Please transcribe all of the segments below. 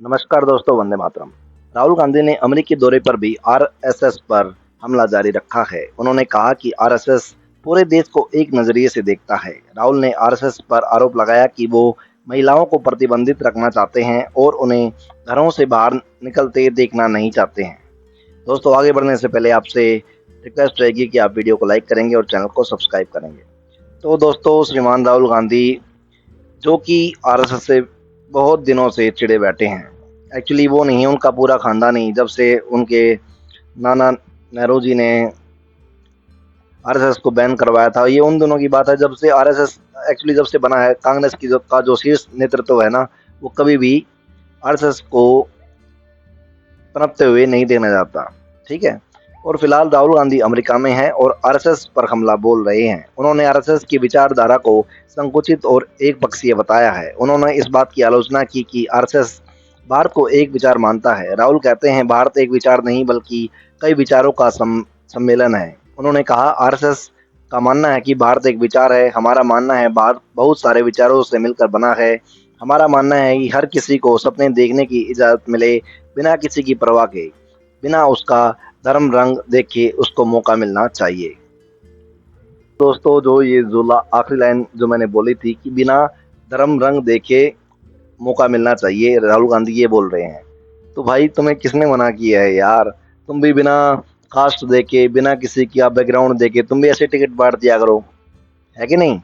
नमस्कार दोस्तों, वंदे मातरम। राहुल गांधी ने अमेरिकी दौरे पर भी आरएसएस पर हमला जारी रखा है। उन्होंने कहा कि आरएसएस पूरे देश को एक नजरिए से देखता है। राहुल ने आरएसएस पर आरोप लगाया कि वो महिलाओं को प्रतिबंधित रखना चाहते हैं और उन्हें घरों से बाहर निकलते देखना नहीं चाहते हैं। दोस्तों, आगे बढ़ने से पहले आपसे रिक्वेस्ट रहेगी कि आप वीडियो को लाइक करेंगे और चैनल को सब्सक्राइब करेंगे। तो दोस्तों, श्रीमान राहुल गांधी जो कि आरएसएस से बहुत दिनों से चिढ़े बैठे हैं। एक्चुअली वो नहीं, उनका पूरा खानदान ही, जब से उनके नाना नेहरू जी ने आरएसएस को बैन करवाया था, ये उन दिनों की बात है। जब से आरएसएस एक्चुअली जब से बना है, कांग्रेस की जो शीर्ष नेतृत्व है ना, वो कभी भी आरएसएस को पनपते हुए नहीं देखना जाता। ठीक है। और फिलहाल राहुल गांधी अमेरिका में हैं और आरएसएस पर हमला बोल रहे हैं। उन्होंने आरएसएस की विचारधारा को संकुचित और एक पक्षीय बताया है। उन्होंने इस बात की आलोचना की कि आरएसएस भारत को एक विचार मानता है। राहुल कहते हैं भारत एक विचार नहीं बल्कि कई विचारों का सम्मेलन है। उन्होंने कहा आरएसएस का मानना है कि भारत एक विचार है, हमारा मानना है भारत बहुत सारे विचारों से मिलकर बना है। हमारा मानना है कि हर किसी को सपने देखने की इजाज़त मिले, बिना किसी की परवाह के, बिना उसका धर्म रंग देखे उसको मौका मिलना चाहिए। दोस्तों, जो ये आखिरी लाइन जो मैंने बोली थी कि बिना धर्म रंग देखे मौका मिलना चाहिए, राहुल गांधी ये बोल रहे हैं। तो भाई, तुम्हें किसने मना किया है यार? तुम भी बिना कास्ट देखे, बिना किसी का बैकग्राउंड देखे तुम भी ऐसे टिकट बांट दिया करो, है कि नहीं?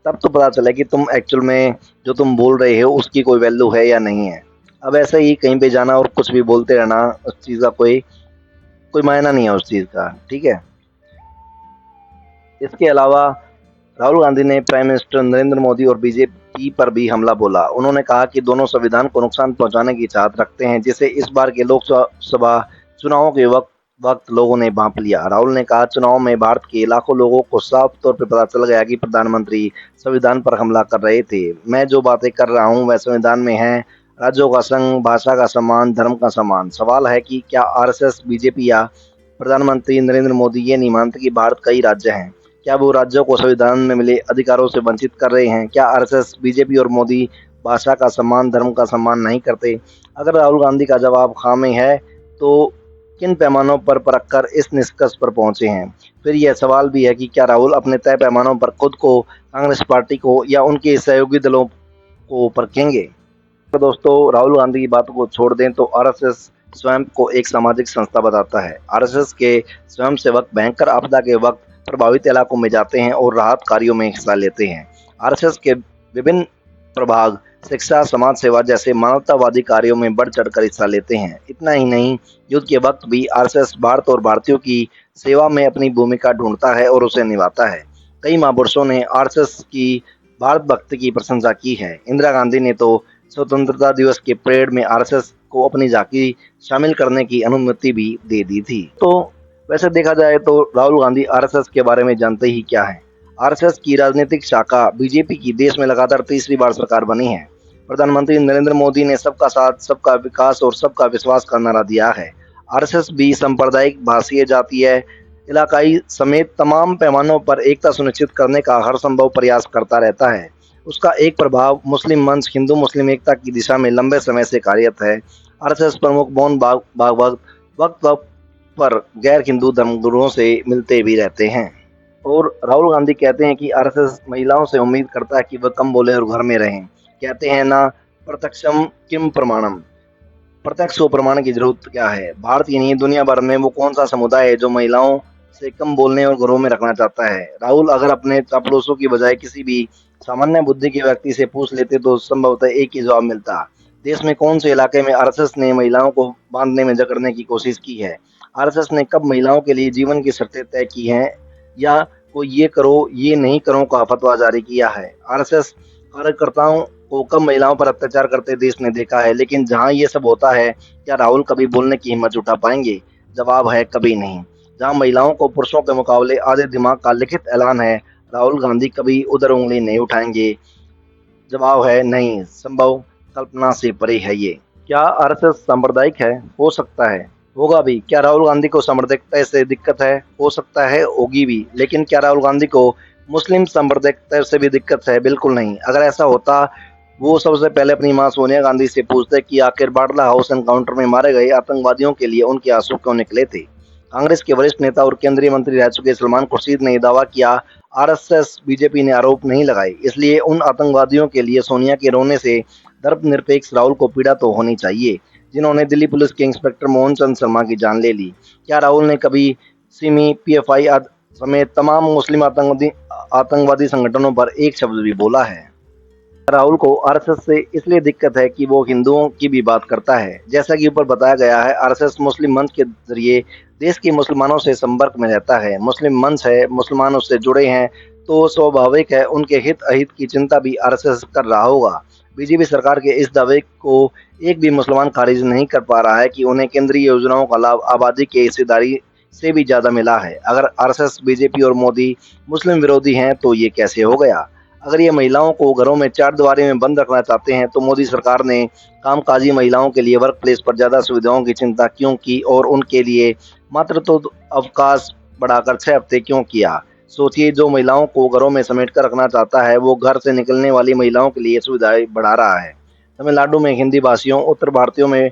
तब तो पता चले कि तुम एक्चुअल में जो तुम बोल रहे हो उसकी कोई वैल्यू है या नहीं है। अब ऐसे ही कहीं पे जाना और कुछ भी बोलते रहना, उस चीज़ का कोई कोई मायना नहीं है उस चीज़ का। ठीक है। इसके अलावा राहुल गांधी ने प्राइम मिनिस्टर नरेंद्र मोदी और बीजेपी पर भी हमला बोला। उन्होंने कहा कि दोनों संविधान को नुकसान पहुंचाने की चाहत रखते हैं, जिसे इस बार के लोकसभा चुनावों के वक्त लोगों ने भांप लिया। राहुल ने कहा चुनाव में भारत के लाखों लोगों को साफ तौर पर पता चल गया कि प्रधानमंत्री संविधान पर हमला कर रहे थे। मैं जो बातें कर रहा हूं वह संविधान में है, राज्यों का संघ, भाषा का सम्मान, धर्म का सम्मान। सवाल है कि क्या आरएसएस, बीजेपी या प्रधानमंत्री नरेंद्र मोदी ये नहीं मानते कि भारत कई राज्य हैं? क्या वो राज्यों को संविधान में मिले अधिकारों से वंचित कर रहे हैं? क्या आरएसएस, बीजेपी और मोदी भाषा का सम्मान, धर्म का सम्मान नहीं करते? अगर राहुल गांधी का जवाब हाँ में है, तो किन पैमानों पर परखकर इस निष्कर्ष पर पहुंचे हैं? फिर यह सवाल भी है कि क्या राहुल अपने तय पैमानों पर खुद को, कांग्रेस पार्टी को या उनके सहयोगी दलों को परखेंगे? तो दोस्तों, राहुल गांधी की बातों को छोड़ दें तो आरएसएस स्वयं को एक सामाजिक संस्था बताता है। आरएसएस के स्वयंसेवक भयंकर आपदा के वक्त प्रभावित इलाकों में जाते हैं और राहत कार्यों में हिस्सा लेते हैं। आरएसएस के विभिन्न प्रभाग शिक्षा, समाज सेवा जैसे मानवतावादी कार्यों में बढ़ चढ़कर हिस्सा लेते हैं। इतना ही नहीं, युद्ध के वक्त भी आरएसएस भारत और भारतीयों की सेवा में अपनी भूमिका ढूंढता है और उसे निभाता है। कई महापुरुषों ने आरएसएस की भारत भक्ति की प्रशंसा की है। इंदिरा गांधी ने तो स्वतंत्रता दिवस के परेड में आरएसएस को अपनी झांकी शामिल करने की अनुमति भी दे दी थी। तो वैसे देखा जाए तो राहुल गांधी आरएसएस के बारे में जानते ही क्या है। आरएसएस की राजनीतिक शाखा बीजेपी की देश में लगातार तीसरी बार सरकार बनी है। प्रधानमंत्री नरेंद्र मोदी ने सबका साथ, सबका विकास और सबका विश्वास का नारा दिया है। आरएसएस भी सांप्रदायिक, भाषीय, जातीय, इलाकाई समेत तमाम पैमानों पर एकता सुनिश्चित करने का हर संभव प्रयास करता रहता है। उसका एक प्रभाव मुस्लिम मंच हिंदू मुस्लिम एकता की दिशा में लंबे समय से कार्यरत है। आरएसएस प्रमुख मोहन भागवत वक्त वक्त पर गैर हिंदू धर्मगुरुओं से मिलते भी रहते हैं। और राहुल गांधी कहते हैं कि आरएसएस महिलाओं से उम्मीद करता है कि वह कम बोले और घर में रहें। कहते हैं ना, प्रत्यक्षम किम प्रमाणम, प्रत्यक्ष को प्रमाण की जरूरत क्या है? भारत ही नहीं, दुनिया भर में वो कौन सा समुदाय है जो महिलाओं से कम बोलने और घरों में रखना चाहता है? राहुल अगर अपने चापलूसों की बजाय किसी भी सामान्य बुद्धि के व्यक्ति से पूछ लेते तो संभवतः एक ही जवाब मिलता। देश में कौन से इलाके में आरएसएस ने महिलाओं को बांधने में जकड़ने की कोशिश की है? आरएसएस ने कब महिलाओं के लिए जीवन की शर्तें तय की हैं या कोई ये करो ये नहीं करो का फतवा जारी किया है? आरएसएस कार्यकर्ताओं को कब महिलाओं पर अत्याचार करते देश ने देखा है? लेकिन जहां ये सब होता है, क्या राहुल कभी बोलने की हिम्मत जुटा पाएंगे? जवाब है कभी नहीं। जहां महिलाओं को पुरुषों के मुकाबले आधे दिमाग का लिखित ऐलान है, राहुल गांधी कभी उधर उंगली नहीं उठाएंगे। जवाब है नहीं, संभव कल्पना से परे है ये। क्या आरएसएस सांप्रदायिक है? हो सकता है, होगा भी। क्या राहुल गांधी को सांप्रदायिकता से दिक्कत है? हो सकता है, होगी भी। लेकिन क्या राहुल गांधी को मुस्लिम सांप्रदायिकता से भी दिक्कत है? बिल्कुल नहीं। अगर ऐसा होता वो सबसे पहले अपनी मां सोनिया गांधी से पूछते कि आखिर बाटला हाउस एनकाउंटर में मारे गए आतंकवादियों के लिए उनके आंसू क्यों निकले थे। कांग्रेस के वरिष्ठ नेता और केंद्रीय मंत्री रह चुके सलमान खुर्शीद ने दावा किया, आरएसएस बीजेपी ने आरोप नहीं लगाए, इसलिए उन आतंकवादियों के लिए सोनिया के रोने से धर्मनिरपेक्ष राहुल को पीड़ा तो होनी चाहिए, जिन्होंने दिल्ली पुलिस के इंस्पेक्टर मोहन चंद शर्मा की जान ले ली। क्या राहुल ने कभी सिमी, पीएफआई समेत तमाम मुस्लिम आतंकवादी संगठनों पर एक शब्द भी बोला है? राहुल को आरएसएस से इसलिए दिक्कत है कि वो हिंदुओं की भी बात करता है। जैसा कि ऊपर बताया गया है, आरएसएस मुस्लिम मंच के जरिए देश के मुसलमानों से संपर्क में रहता है। मुस्लिम मंच है, मुसलमान उससे जुड़े हैं, तो स्वाभाविक है उनके हित अहित की चिंता भी आरएसएस कर रहा होगा। बीजेपी सरकार के इस दावे को एक भी मुसलमान खारिज नहीं कर पा रहा है कि उन्हें केंद्रीय योजनाओं का लाभ आबादी की हिस्सेदारी से भी ज्यादा मिला है। अगर आरएसएस, बीजेपी और मोदी मुस्लिम विरोधी हैं तो ये कैसे हो गया? अगर ये महिलाओं को घरों में चार दीवारी में बंद रखना चाहते हैं तो मोदी सरकार ने कामकाजी महिलाओं के लिए वर्क प्लेस पर ज्यादा सुविधाओं की चिंता क्यों की और उनके लिए मातृत्व अवकाश बढ़ाकर 6 हफ्ते क्यों किया? सोचिए, जो महिलाओं को घरों में समेट कर रखना चाहता है वो घर से निकलने वाली महिलाओं के लिए सुविधाएं बढ़ा रहा है। तमिलनाडु में हिंदी भाषियों, उत्तर भारतीयों में